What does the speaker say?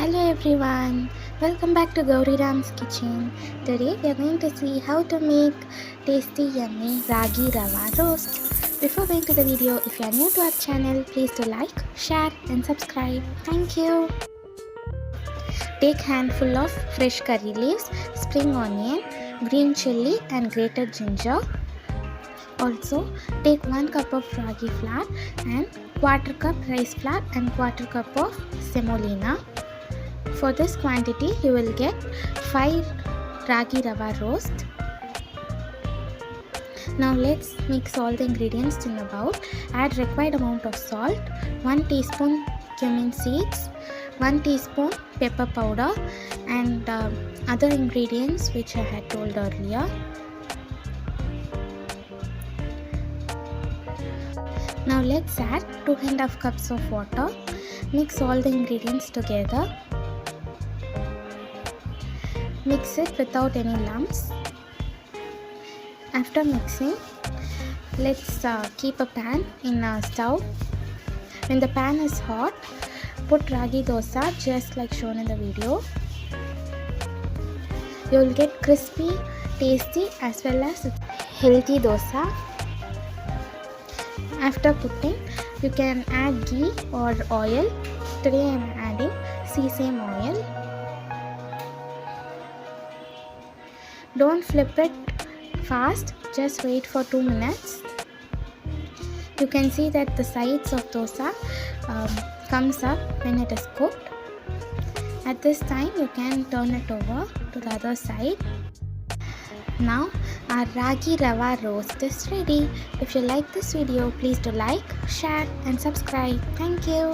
Hello everyone, welcome back to Gowri kitchen. Today we are going to see how to make tasty yummy Ragi Rava roast. Before going to the video, if you are new to our channel, please do like, share and subscribe. Thank you. Take handful of fresh curry leaves, spring onion, green chilli and grated ginger. Also take 1 cup of ragi flour and quarter cup rice flour and quarter cup of semolina. For this quantity you will get 5 ragi rava roast. Now let's mix all the ingredients in a bowl. Add required amount of salt, 1 teaspoon cumin seeds, 1 teaspoon pepper powder and other ingredients which I had told earlier. Now let's add 2.5 cups of water. Mix all the ingredients together. Mix it without any lumps. After mixing, let's keep a pan in a stove. When the pan is hot, put ragi dosa just like shown in the video. You will get crispy, tasty as well as healthy dosa. After putting, you can add ghee or oil. Today I am adding sesame oil. Don't flip it fast, just wait for 2 minutes. You can see that the sides of dosa comes up when it is cooked. At this time you can turn it over to the other side. Now our ragi rava roast is ready. If you like this video, please do like, share and subscribe. Thank you.